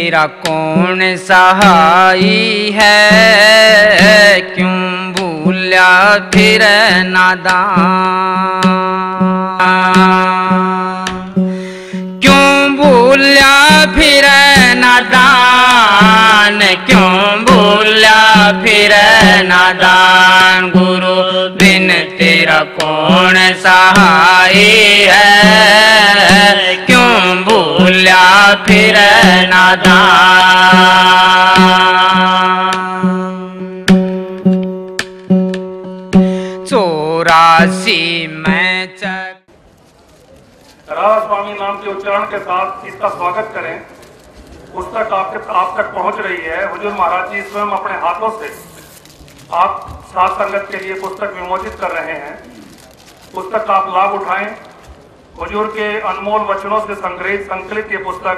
तेरा कौन सहाई है, क्यों भूला फिर नादान, क्यों भूला फिर नादान, क्यों भूला फिर नादान। गुरु बिन तेरा कौन सहाय है, क्यों भूला फिर नादान। 84 में राधा स्वामी नाम के उच्चारण के साथ इसका स्वागत करें। पुस्तक आप तक पहुंच रही है। हुजूर महाराज जी स्वयं अपने हाथों से आप साथ संगत के लिए पुस्तक विमोचित कर रहे हैं। पुस्तक का आप लाभ उठाएं। हुजूर के अनमोल वचनों से संग्रहित संकलित ये पुस्तक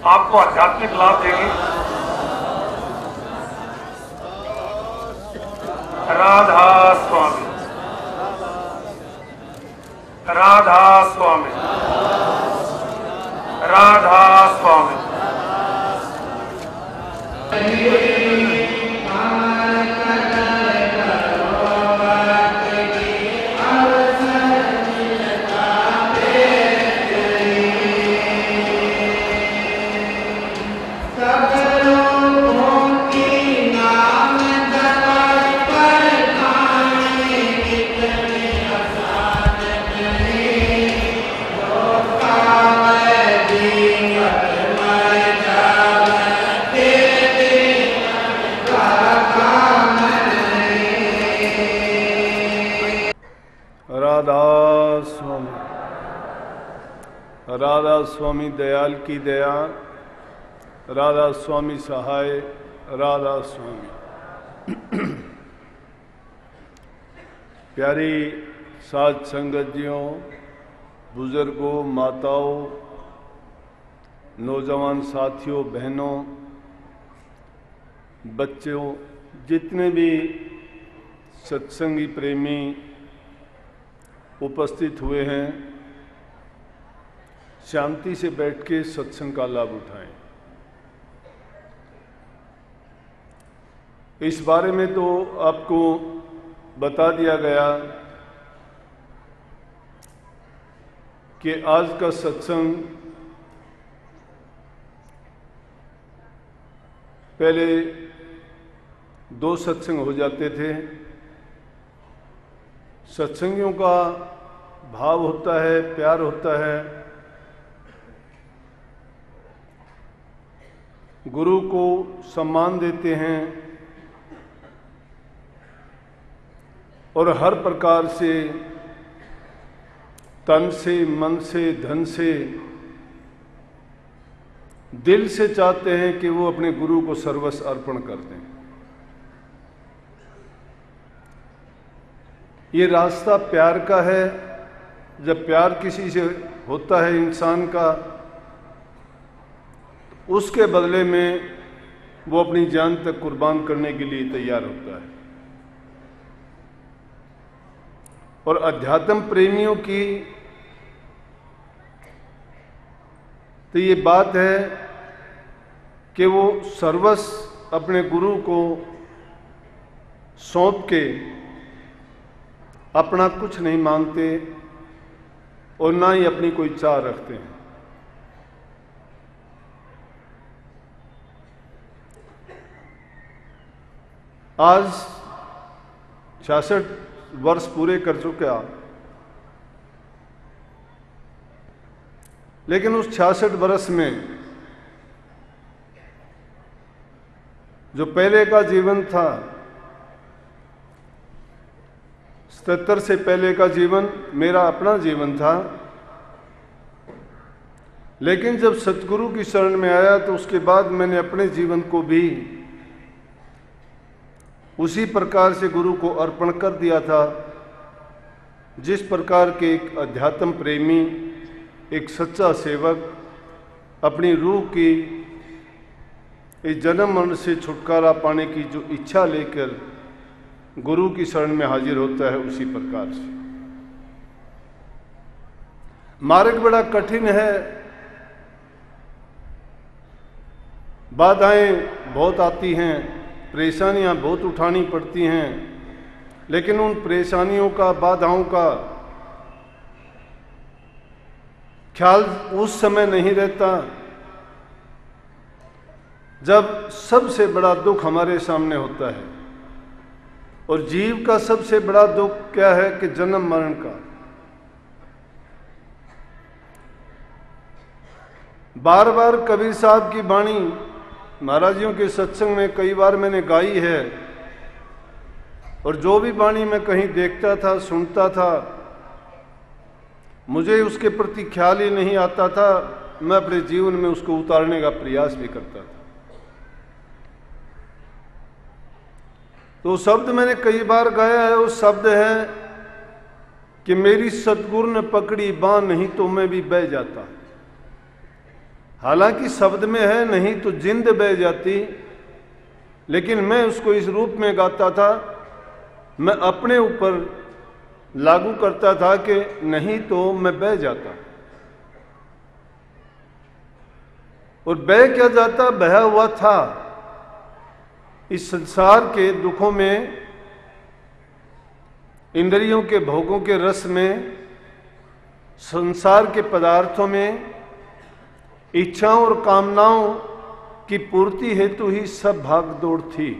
आपको आध्यात्मिक लाभ देगी। राधा स्वामी, राधा स्वामी, राधा स्वामी। राधा स्वामी दयाल की दया, राधा स्वामी सहाय, राधा स्वामी। प्यारी साध संगतियों, बुजुर्गों, माताओं, नौजवान साथियों, बहनों, बच्चों, जितने भी सत्संगी प्रेमी उपस्थित हुए हैं, शांति से बैठ के सत्संग का लाभ उठाएं। इस बारे में तो आपको बता दिया गया कि आज का सत्संग पहले 2 सत्संग हो जाते थे। सत्संगियों का भाव होता है, प्यार होता है, गुरु को सम्मान देते हैं और हर प्रकार से तन से, मन से, धन से, दिल से चाहते हैं कि वो अपने गुरु को सर्वस्व अर्पण कर दें। ये रास्ता प्यार का है। जब प्यार किसी से होता है इंसान का, उसके बदले में वो अपनी जान तक कुर्बान करने के लिए तैयार होता है। और अध्यात्म प्रेमियों की तो ये बात है कि वो सर्वस्व अपने गुरु को सौंप के अपना कुछ नहीं मांगते और ना ही अपनी कोई चाह रखते हैं। आज 66 वर्ष पूरे कर चुका, लेकिन उस 66 वर्ष में जो पहले का जीवन था, 77 से पहले का जीवन मेरा अपना जीवन था। लेकिन जब सतगुरु की शरण में आया तो उसके बाद मैंने अपने जीवन को भी उसी प्रकार से गुरु को अर्पण कर दिया था, जिस प्रकार के एक अध्यात्म प्रेमी, एक सच्चा सेवक अपनी रूह की इस जन्म मरण से छुटकारा पाने की जो इच्छा लेकर गुरु की शरण में हाजिर होता है, उसी प्रकार से। मार्ग बड़ा कठिन है, बाधाएं बहुत आती हैं, परेशानियां बहुत उठानी पड़ती हैं, लेकिन उन परेशानियों का, बाधाओं का ख्याल उस समय नहीं रहता जब सबसे बड़ा दुख हमारे सामने होता है। और जीव का सबसे बड़ा दुख क्या है कि जन्म मरण का। बार बार कबीर साहब की वाणी महाराजियों के सत्संग में कई बार मैंने गाई है, और जो भी वाणी मैं कहीं देखता था, सुनता था, मुझे उसके प्रति ख्याल ही नहीं आता था। मैं अपने जीवन में उसको उतारने का प्रयास भी करता था। तो शब्द मैंने कई बार गाया है, वो शब्द है कि मेरी सतगुरु ने पकड़ी बांह, नहीं तो मैं भी बह जाता। हालांकि शब्द में है नहीं तो जिंद बह जाती, लेकिन मैं उसको इस रूप में गाता था, मैं अपने ऊपर लागू करता था कि नहीं तो मैं बह जाता। और बह क्या जाता, बहा हुआ था इस संसार के दुखों में, इंद्रियों के भोगों के रस में, संसार के पदार्थों में, इच्छाओं और कामनाओं की पूर्ति हेतु ही सब भाग दौड़ थी।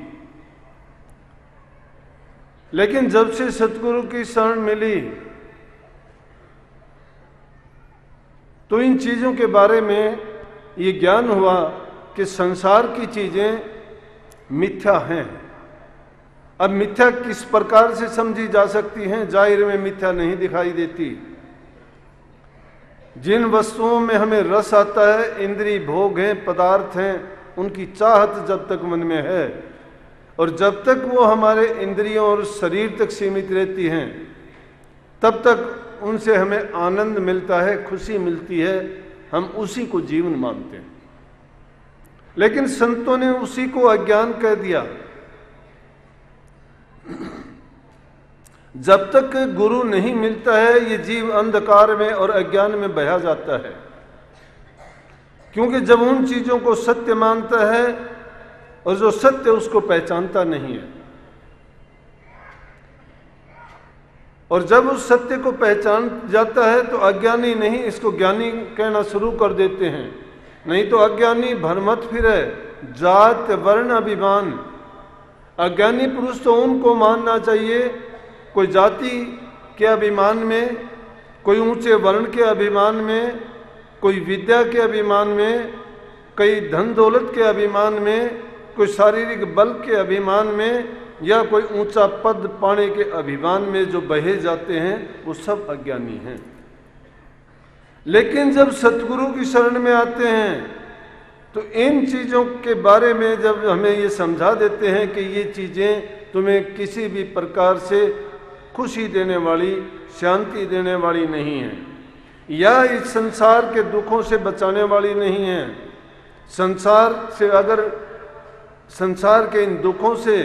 लेकिन जब से सतगुरु की शरण मिली तो इन चीजों के बारे में ये ज्ञान हुआ कि संसार की चीजें मिथ्या हैं। अब मिथ्या किस प्रकार से समझी जा सकती हैं? जाहिर में मिथ्या नहीं दिखाई देती। जिन वस्तुओं में हमें रस आता है, इंद्रिय भोग हैं, पदार्थ हैं, उनकी चाहत जब तक मन में है और जब तक वो हमारे इंद्रियों और शरीर तक सीमित रहती हैं, तब तक उनसे हमें आनंद मिलता है, खुशी मिलती है, हम उसी को जीवन मानते हैं। लेकिन संतों ने उसी को अज्ञान कह दिया। जब तक गुरु नहीं मिलता है, ये जीव अंधकार में और अज्ञान में बहा जाता है, क्योंकि जब उन चीजों को सत्य मानता है और जो सत्य उसको पहचानता नहीं है, और जब उस सत्य को पहचान जाता है तो अज्ञानी नहीं, इसको ज्ञानी कहना शुरू कर देते हैं। नहीं तो अज्ञानी भ्रमत फिरे, जात वर्ण अभिमान। अज्ञानी पुरुष तो उनको मानना चाहिए कोई जाति के अभिमान में, कोई ऊंचे वर्ण के अभिमान में, कोई विद्या के अभिमान में, कोई धन दौलत के अभिमान में, कोई शारीरिक बल के अभिमान में, या कोई ऊंचा पद पाने के अभिमान में जो बहे जाते हैं, वो सब अज्ञानी हैं। लेकिन जब सतगुरु की शरण में आते हैं तो इन चीज़ों के बारे में जब हमें ये समझा देते हैं कि ये चीज़ें तुम्हें किसी भी प्रकार से खुशी देने वाली, शांति देने वाली नहीं है, या इस संसार के दुखों से बचाने वाली नहीं है। संसार के इन दुखों से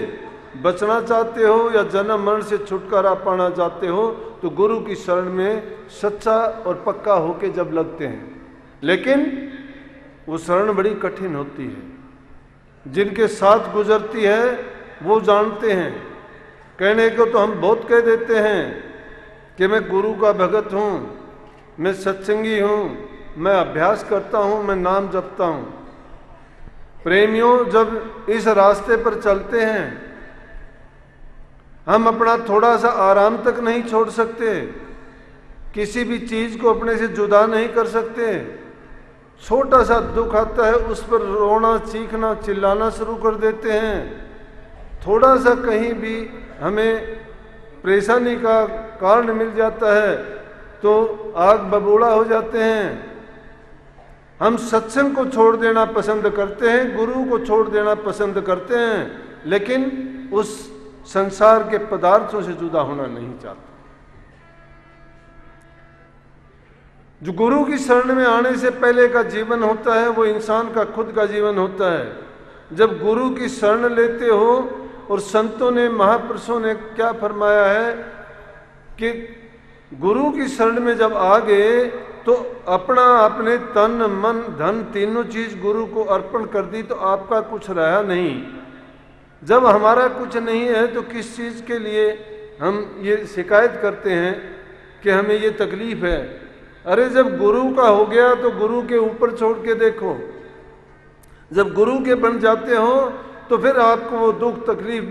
बचना चाहते हो या जन्म मरण से छुटकारा पाना चाहते हो, तो गुरु की शरण में सच्चा और पक्का होके जब लगते हैं। लेकिन वो शरण बड़ी कठिन होती है। जिनके साथ गुजरती है वो जानते हैं। कहने को तो हम बहुत कह देते हैं कि मैं गुरु का भगत हूँ, मैं सत्संगी हूँ, मैं अभ्यास करता हूँ, मैं नाम जपता हूँ। प्रेमियों, जब इस रास्ते पर चलते हैं, हम अपना थोड़ा सा आराम तक नहीं छोड़ सकते, किसी भी चीज को अपने से जुदा नहीं कर सकते। छोटा सा दुख आता है, उस पर रोना, चीखना, चिल्लाना शुरू कर देते हैं। थोड़ा सा कहीं भी हमें परेशानी का कारण मिल जाता है तो आग बबूला हो जाते हैं। हम सत्संग को छोड़ देना पसंद करते हैं, गुरु को छोड़ देना पसंद करते हैं, लेकिन उस संसार के पदार्थों से जुदा होना नहीं चाहते। जो गुरु की शरण में आने से पहले का जीवन होता है वो इंसान का खुद का जीवन होता है। जब गुरु की शरण लेते हो, और संतों ने, महापुरुषों ने क्या फरमाया है कि गुरु की शरण में जब आ गए तो अपना अपने तन मन धन तीनों चीज गुरु को अर्पण कर दी तो आपका कुछ रहा नहीं। जब हमारा कुछ नहीं है तो किस चीज के लिए हम ये शिकायत करते हैं कि हमें ये तकलीफ है। अरे जब गुरु का हो गया तो गुरु के ऊपर छोड़ के देखो। जब गुरु के बन जाते हो तो फिर आपको वो दुख तकलीफ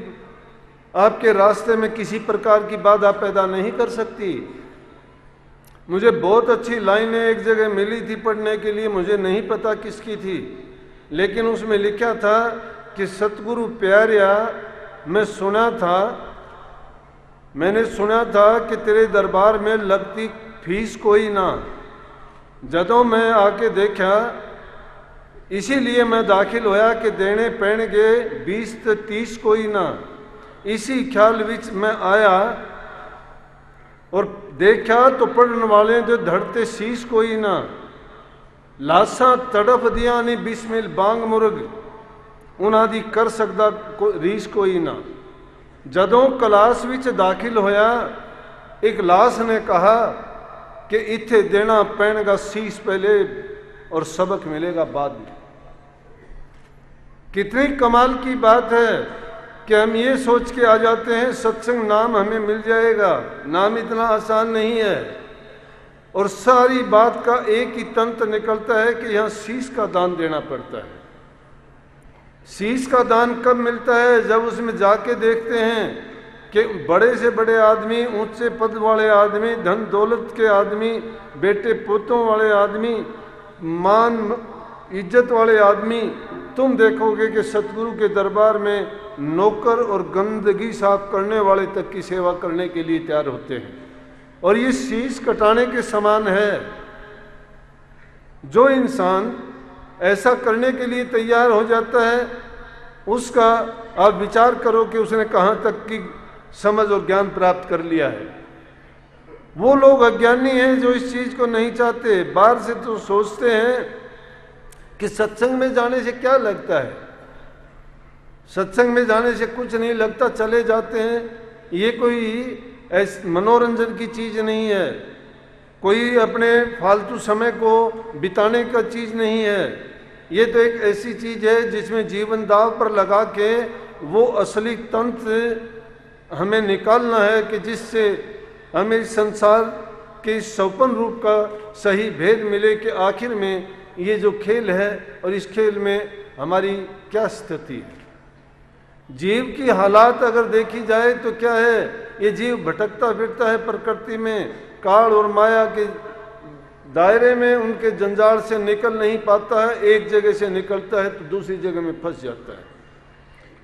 आपके रास्ते में किसी प्रकार की बाधा पैदा नहीं कर सकती। मुझे बहुत अच्छी लाइनें एक जगह मिली थी पढ़ने के लिए, मुझे नहीं पता किसकी थी, लेकिन उसमें लिखा था कि सतगुरु प्यारिया मैंने सुना था कि तेरे दरबार में लगती फीस कोई ना। जदों मैं आके देखा, इसीलिए मैं दाखिल होया कि देने पैणगे 20 ते 30 कोई ना। इसी ख्याल विच मैं आया और देखा तो पढ़ने वाले जो धड़ते शीश कोई ना। लाशा तड़फ दिया नहीं बिस्मिल बांग मुर्ग, उन्हां दी कर सकदा रीस कोई ना। जदों क्लास विच दाखिल होया, एक लाश ने कहा कि इत्थे देना पैणगा शीश पहले और सबक मिलेगा बाद में। कितनी कमाल की बात है कि हम ये सोच के आ जाते हैं सत्संग नाम हमें मिल जाएगा। नाम इतना आसान नहीं है और सारी बात का एक ही तंत्र निकलता है कि यहाँ शीश का दान देना पड़ता है। शीश का दान कब मिलता है? जब उसमें जाके देखते हैं कि बड़े से बड़े आदमी, ऊंचे पद वाले आदमी, धन दौलत के आदमी, बेटे पोतों वाले आदमी, मान इज्जत वाले आदमी, तुम देखोगे कि सतगुरु के दरबार में नौकर और गंदगी साफ करने वाले तक की सेवा करने के लिए तैयार होते हैं। और ये शीश कटाने के समान है। जो इंसान ऐसा करने के लिए तैयार हो जाता है, उसका आप विचार करो कि उसने कहाँ तक की समझ और ज्ञान प्राप्त कर लिया है। वो लोग अज्ञानी हैं जो इस चीज को नहीं चाहते। बाहर से तो सोचते हैं कि सत्संग में जाने से क्या लगता है, सत्संग में जाने से कुछ नहीं लगता, चले जाते हैं। ये कोई मनोरंजन की चीज नहीं है, कोई अपने फालतू समय को बिताने का चीज नहीं है। ये तो एक ऐसी चीज है जिसमें जीवन दाव पर लगा के वो असली तंत्र हमें निकालना है कि जिससे हमें इस संसार के इस सौपन रूप का सही भेद मिले कि आखिर में ये जो खेल है और इस खेल में हमारी क्या स्थिति है। जीव की हालात अगर देखी जाए तो क्या है, ये जीव भटकता फिरता है प्रकृति में, काल और माया के दायरे में उनके जंजाल से निकल नहीं पाता है। एक जगह से निकलता है तो दूसरी जगह में फंस जाता है।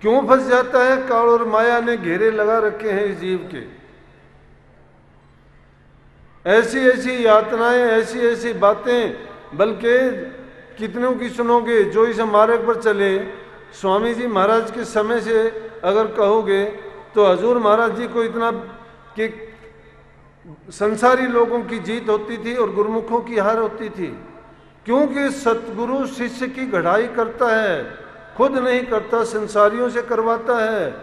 क्यों फंस जाता है? काल और माया ने घेरे लगा रखे हैं इस जीव के। ऐसी ऐसी यातनाएं, ऐसी ऐसी बातें, बल्कि कितनों की सुनोगे जो इस मार्ग पर चले। स्वामी जी महाराज के समय से अगर कहोगे तो हजूर महाराज जी को इतना कि संसारी लोगों की जीत होती थी और गुरुमुखों की हार होती थी, क्योंकि सतगुरु शिष्य की गढ़ाई करता है, खुद नहीं करता, संसारियों से करवाता है।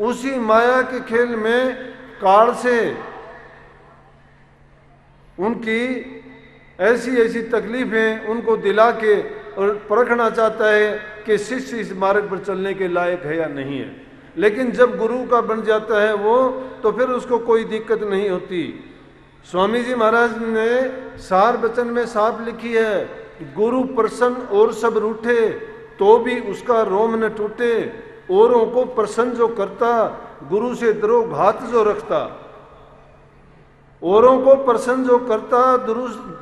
उसी माया के खेल में काल से उनकी ऐसी ऐसी तकलीफें उनको दिला के और परखना चाहता है कि शिष्य इस मार्ग पर चलने के लायक है या नहीं है। लेकिन जब गुरु का बन जाता है वो, तो फिर उसको कोई दिक्कत नहीं होती। स्वामी जी महाराज ने सार वचन में साफ लिखी है, गुरु प्रसन्न और सब रूठे तो भी उसका रोम न टूटे। औरों को प्रसन्न जो करता, गुरु से द्रोह घात जो रखता। औरों को प्रसन्न जो करता,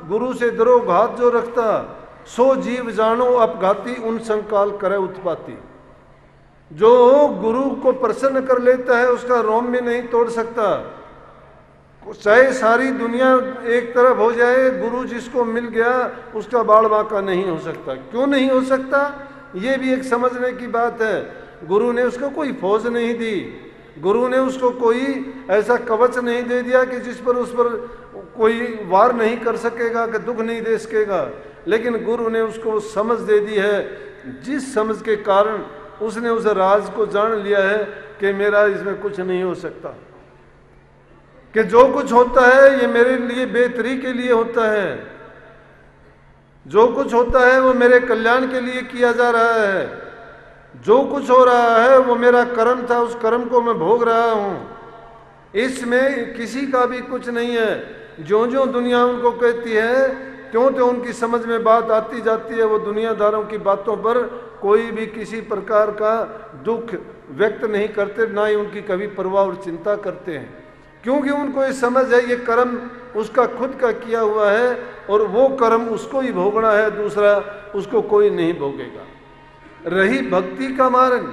गुरु से द्रोह घात जो रखता। सो जीव जानो अपघाती, उन संकाल करे उत्पाती। जो गुरु को प्रसन्न कर लेता है उसका रोम भी नहीं तोड़ सकता। चाहे सारी दुनिया एक तरफ हो जाए, गुरु जिसको मिल गया उसका बाल बांका नहीं हो सकता। क्यों नहीं हो सकता? ये भी एक समझने की बात है। गुरु ने उसको कोई फौज नहीं दी, गुरु ने उसको कोई ऐसा कवच नहीं दे दिया कि जिस पर उस पर कोई वार नहीं कर सकेगा, कि दुख नहीं दे सकेगा। लेकिन गुरु ने उसको समझ दे दी है, जिस समझ के कारण उसने उस राज को जान लिया है कि मेरा इसमें कुछ नहीं हो सकता, कि जो कुछ होता है ये मेरे लिए बेहतरी के लिए होता है। जो कुछ होता है वो मेरे कल्याण के लिए किया जा रहा है। जो कुछ हो रहा है वो मेरा कर्म था, उस कर्म को मैं भोग रहा हूँ। इसमें किसी का भी कुछ नहीं है। ज्यों ज्यों दुनिया उनको कहती है त्यों त्यों उनकी समझ में बात आती जाती है। वो दुनियादारों की बातों पर कोई भी किसी प्रकार का दुख व्यक्त नहीं करते, ना ही उनकी कभी परवाह और चिंता करते हैं, क्योंकि उनको ये समझ है ये कर्म उसका खुद का किया हुआ है और वो कर्म उसको ही भोगना है, दूसरा उसको कोई नहीं भोगेगा। रही भक्ति का मार्ग,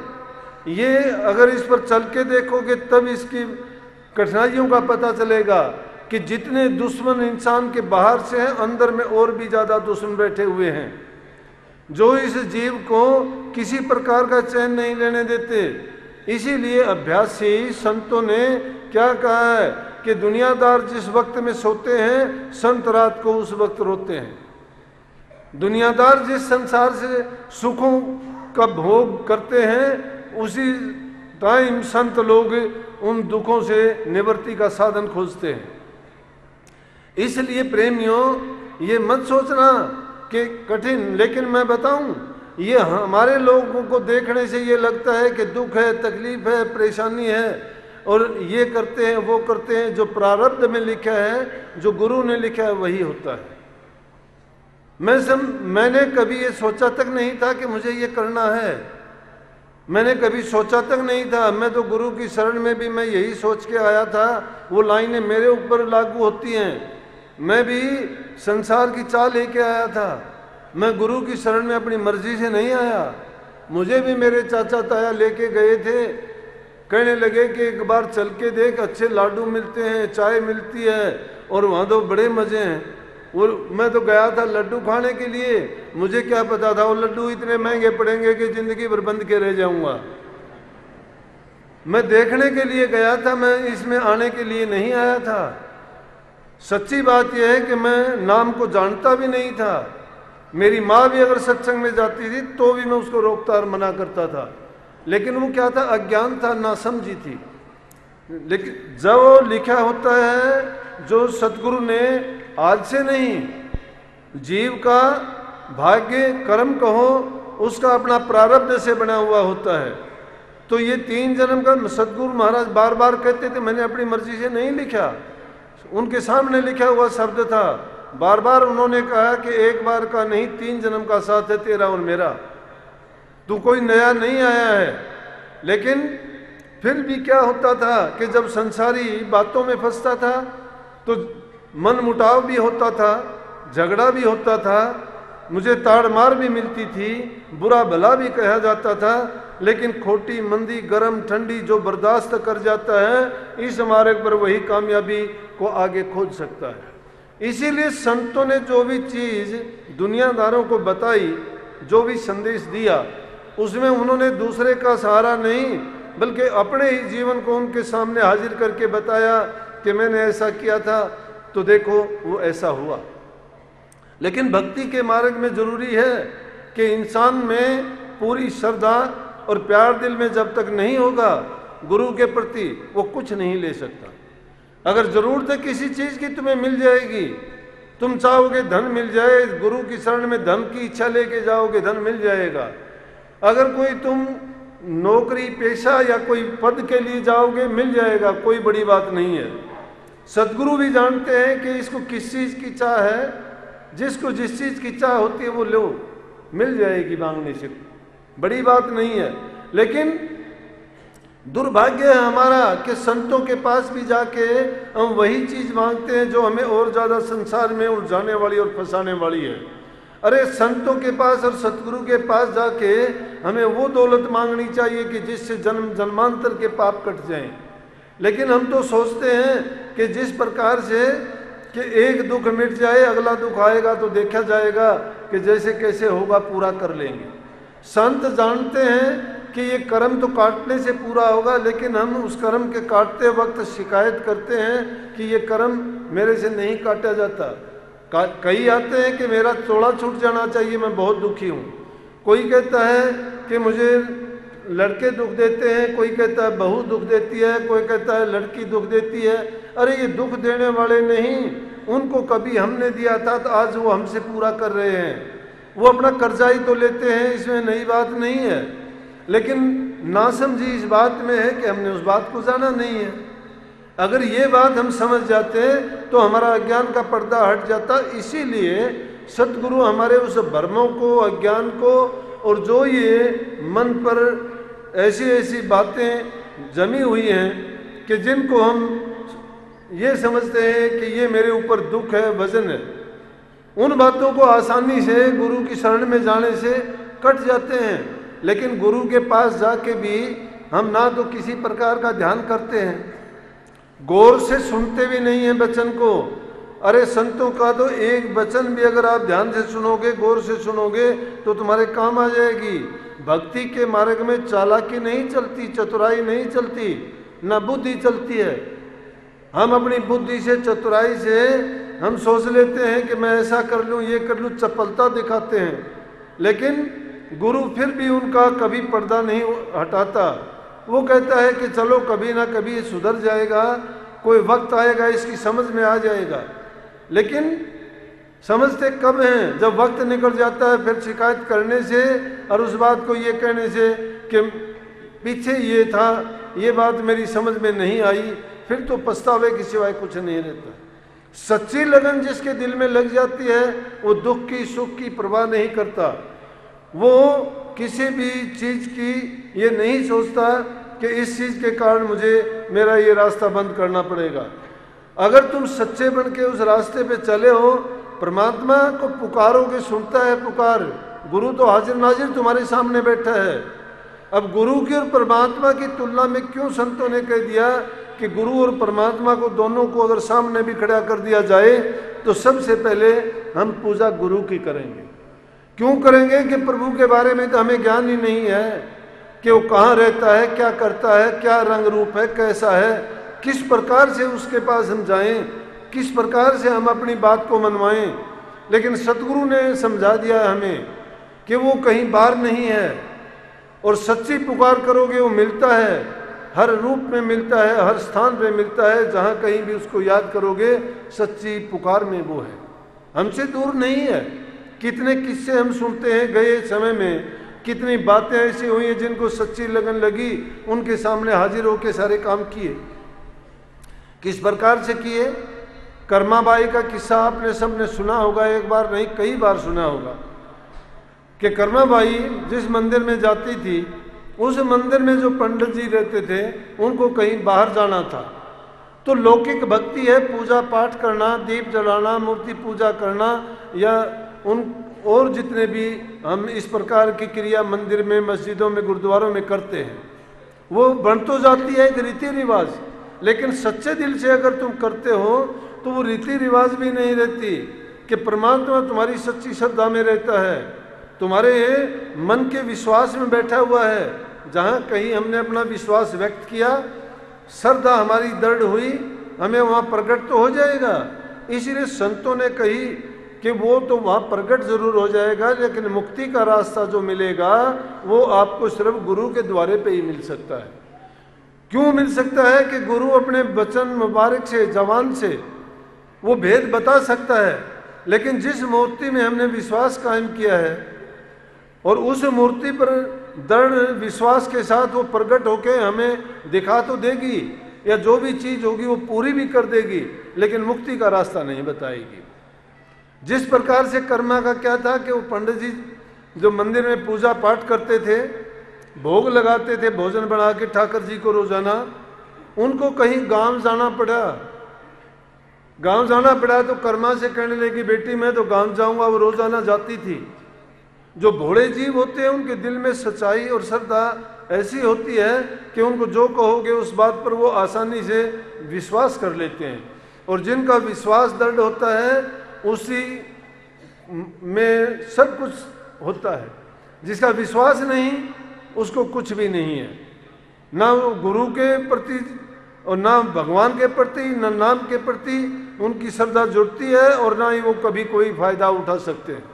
ये अगर इस पर चल के देखोगे तब इसकी कठिनाइयों का पता चलेगा कि जितने दुश्मन इंसान के बाहर से हैं, अंदर में और भी ज़्यादा दुश्मन बैठे हुए हैं, जो इस जीव को किसी प्रकार का चैन नहीं लेने देते। इसीलिए अभ्यासी संतों ने क्या कहा है कि दुनियादार जिस वक्त में सोते हैं, संत रात को उस वक्त रोते हैं। दुनियादार जिस संसार से सुखों का भोग करते हैं, उसी टाइम संत लोग उन दुखों से निवृत्ति का साधन खोजते हैं। इसलिए प्रेमियों, ये मत सोचना कि कठिन, लेकिन मैं बताऊं, ये हमारे लोगों को देखने से ये लगता है कि दुख है, तकलीफ है, परेशानी है और ये करते हैं वो करते हैं। जो प्रारब्ध में लिखा है, जो गुरु ने लिखा है, वही होता है। मैंने कभी ये सोचा तक नहीं था कि मुझे ये करना है। मैंने कभी सोचा तक नहीं था। मैं तो गुरु की शरण में भी मैं यही सोच के आया था, वो लाइनें मेरे ऊपर लागू होती हैं। मैं भी संसार की चाल लेके आया था। मैं गुरु की शरण में अपनी मर्जी से नहीं आया। मुझे भी मेरे चाचा ताया लेके गए थे, कहने लगे कि एक बार चल के देख, अच्छे लाडू मिलते हैं, चाय मिलती है और वहाँ तो बड़े मज़े हैं। और मैं तो गया था लड्डू खाने के लिए। मुझे क्या पता था वो लड्डू इतने महंगे पड़ेंगे कि जिंदगी भर बंद के रह जाऊंगा। मैं देखने के लिए गया था, मैं इसमें आने के लिए नहीं आया था। सच्ची बात यह है कि मैं नाम को जानता भी नहीं था। मेरी माँ भी अगर सत्संग में जाती थी तो भी मैं उसको रोकता और मना करता था, लेकिन वो क्या था, अज्ञान था, नासमझी थी। लेकिन जब लिखा होता है, जो सतगुरु ने आज से नहीं, जीव का भाग्य कर्म कहो, उसका अपना प्रारब्ध से बना हुआ होता है। तो ये 3 जन्म का सतगुरु महाराज बार बार कहते थे, मैंने अपनी मर्जी से नहीं लिखा, उनके सामने लिखा हुआ शब्द था। बार बार उन्होंने कहा कि एक बार का नहीं, 3 जन्म का साथ है तेरा और मेरा, तू कोई नया नहीं आया है। लेकिन फिर भी क्या होता था कि जब संसारी बातों में फंसता था तो मन मुटाव भी होता था, झगड़ा भी होता था, मुझे ताड़ मार भी मिलती थी, बुरा भला भी कहा जाता था। लेकिन खोटी मंदी गरम ठंडी जो बर्दाश्त कर जाता है, इस मार्ग पर वही कामयाबी को आगे खोज सकता है। इसीलिए संतों ने जो भी चीज़ दुनियादारों को बताई, जो भी संदेश दिया, उसमें उन्होंने दूसरे का सहारा नहीं बल्कि अपने ही जीवन को उनके सामने हाजिर करके बताया कि मैंने ऐसा किया था तो देखो वो ऐसा हुआ। लेकिन भक्ति के मार्ग में जरूरी है कि इंसान में पूरी श्रद्धा और प्यार दिल में जब तक नहीं होगा गुरु के प्रति, वो कुछ नहीं ले सकता। अगर जरूरत है किसी चीज़ की, तुम्हें मिल जाएगी। तुम चाहोगे धन मिल जाए, गुरु की शरण में धन की इच्छा लेके जाओगे, धन मिल जाएगा। अगर कोई तुम नौकरी पेशा या कोई पद के लिए जाओगे, मिल जाएगा, कोई बड़ी बात नहीं है। सदगुरु भी जानते हैं कि इसको किस चीज़ की चाह है, जिसको जिस चीज़ की चाह होती है वो लो, मिल जाएगी मांगने से, बड़ी बात नहीं है। लेकिन दुर्भाग्य है हमारा कि संतों के पास भी जाके हम वही चीज़ मांगते हैं जो हमें और ज़्यादा संसार में उलझाने वाली और फंसाने वाली है। अरे संतों के पास और सतगुरु के पास जाके हमें वो दौलत मांगनी चाहिए कि जिससे जन्म जन्मांतर के पाप कट जाएं। लेकिन हम तो सोचते हैं कि जिस प्रकार से कि एक दुख मिट जाए, अगला दुख आएगा तो देखा जाएगा कि जैसे कैसे होगा पूरा कर लेंगे। संत जानते हैं कि ये कर्म तो काटने से पूरा होगा, लेकिन हम उस कर्म के काटते वक्त शिकायत करते हैं कि ये कर्म मेरे से नहीं काटा जाता। कई आते हैं कि मेरा चौड़ा छूट जाना चाहिए, मैं बहुत दुखी हूँ। कोई कहता है कि मुझे लड़के दुख देते हैं, कोई कहता है बहू दुख देती है, कोई कहता है लड़की दुख देती है। अरे ये दुख देने वाले नहीं, उनको कभी हमने दिया था तो आज वो हमसे पूरा कर रहे हैं। वो अपना कर्जा ही तो लेते हैं, इसमें नई बात नहीं है, लेकिन नासमझी इस बात में है कि हमने उस बात को जाना नहीं है। अगर ये बात हम समझ जाते तो हमारा अज्ञान का पर्दा हट जाता। इसीलिए सतगुरु हमारे उस भ्रमों को, अज्ञान को, और जो ये मन पर ऐसी ऐसी बातें जमी हुई हैं कि जिनको हम ये समझते हैं कि ये मेरे ऊपर दुख है, वजन है, उन बातों को आसानी से गुरु की शरण में जाने से कट जाते हैं। लेकिन गुरु के पास जाके भी हम ना तो किसी प्रकार का ध्यान करते हैं, गौर से सुनते भी नहीं हैं वचन को। अरे संतों का तो एक वचन भी अगर आप ध्यान से सुनोगे, गौर से सुनोगे तो तुम्हारे काम आ जाएगी। भक्ति के मार्ग में चालाकी नहीं चलती, चतुराई नहीं चलती, ना बुद्धि चलती है। हम अपनी बुद्धि से, चतुराई से हम सोच लेते हैं कि मैं ऐसा कर लूँ, ये कर लूँ, चपलता दिखाते हैं। लेकिन गुरु फिर भी उनका कभी पर्दा नहीं हटाता। वो कहता है कि चलो कभी ना कभी ये सुधर जाएगा, कोई वक्त आएगा इसकी समझ में आ जाएगा। लेकिन समझते कब हैं? जब वक्त निकल जाता है, फिर शिकायत करने से और उस बात को ये कहने से कि पीछे ये था, ये बात मेरी समझ में नहीं आई, फिर तो पछतावे के सिवाय कुछ नहीं रहता। सच्ची लगन जिसके दिल में लग जाती है वो दुख की, सुख की परवाह नहीं करता। वो किसी भी चीज की ये नहीं सोचता कि इस चीज के कारण मुझे मेरा ये रास्ता बंद करना पड़ेगा। अगर तुम सच्चे बन के उस रास्ते पे चले हो, परमात्मा को पुकारोगे, सुनता है पुकार। गुरु तो हाजिर नाजिर तुम्हारे सामने बैठा है। अब गुरु की और परमात्मा की तुलना में क्यों संतों ने कह दिया कि गुरु और परमात्मा को दोनों को अगर सामने भी खड़ा कर दिया जाए तो सबसे पहले हम पूजा गुरु की करेंगे। क्यों करेंगे? कि प्रभु के बारे में तो हमें ज्ञान ही नहीं है कि वो कहाँ रहता है, क्या करता है, क्या रंग रूप है, कैसा है, किस प्रकार से उसके पास हम जाएं, किस प्रकार से हम अपनी बात को मनवाएं। लेकिन सतगुरु ने समझा दिया हमें कि वो कहीं बाहर नहीं है, और सच्ची पुकार करोगे वो मिलता है, हर रूप में मिलता है, हर स्थान पे मिलता है। जहाँ कहीं भी उसको याद करोगे, सच्ची पुकार में वो है, हमसे दूर नहीं है। कितने किस्से हम सुनते हैं, गए समय में कितनी बातें ऐसी हुई हैं जिनको सच्ची लगन लगी, उनके सामने हाजिर होकर सारे काम किए। किस प्रकार से किए? कर्माबाई का किस्सा आपने सबने सुना होगा, एक बार नहीं कई बार सुना होगा कि कर्माबाई जिस मंदिर में जाती थी, उस मंदिर में जो पंडित जी रहते थे उनको कहीं बाहर जाना था। तो लौकिक भक्ति है, पूजा पाठ करना, दीप जलाना, मूर्ति पूजा करना, या उन और जितने भी हम इस प्रकार की क्रिया मंदिर में, मस्जिदों में, गुरुद्वारों में करते हैं, वो बन तो जाती है एक रीति रिवाज। लेकिन सच्चे दिल से अगर तुम करते हो तो वो रीति रिवाज भी नहीं रहती कि परमात्मा तुम्हारी सच्ची श्रद्धा में रहता है, तुम्हारे मन के विश्वास में बैठा हुआ है। जहाँ कहीं हमने अपना विश्वास व्यक्त किया, श्रद्धा हमारी दृढ़ हुई, हमें वहाँ प्रकट तो हो जाएगा। इसीलिए संतों ने कही कि वो तो वहाँ प्रकट जरूर हो जाएगा, लेकिन मुक्ति का रास्ता जो मिलेगा वो आपको सिर्फ गुरु के द्वारे पे ही मिल सकता है। क्यों मिल सकता है? कि गुरु अपने वचन मुबारक से, जवान से वो भेद बता सकता है। लेकिन जिस मूर्ति में हमने विश्वास कायम किया है और उस मूर्ति पर दृढ़ विश्वास के साथ वो प्रकट होकर हमें दिखा तो देगी, या जो भी चीज होगी वो पूरी भी कर देगी, लेकिन मुक्ति का रास्ता नहीं बताएगी। जिस प्रकार से कर्मा का क्या था कि वो पंडित जी जो मंदिर में पूजा पाठ करते थे, भोग लगाते थे, भोजन बना के ठाकर जी को रोजाना, उनको कहीं गांव जाना पड़ा। गांव जाना पड़ा तो कर्मा से कहने लगी, बेटी मैं तो गांव जाऊंगा। वो रोजाना जाती थी। जो भोले जीव होते हैं उनके दिल में सच्चाई और श्रद्धा ऐसी होती है कि उनको जो कहोगे उस बात पर वो आसानी से विश्वास कर लेते हैं, और जिनका विश्वास दृढ़ होता है उसी में सब कुछ होता है। जिसका विश्वास नहीं उसको कुछ भी नहीं है, ना वो गुरु के प्रति और ना भगवान के प्रति, ना नाम के प्रति उनकी श्रद्धा जुड़ती है, और ना ही वो कभी कोई फायदा उठा सकते हैं।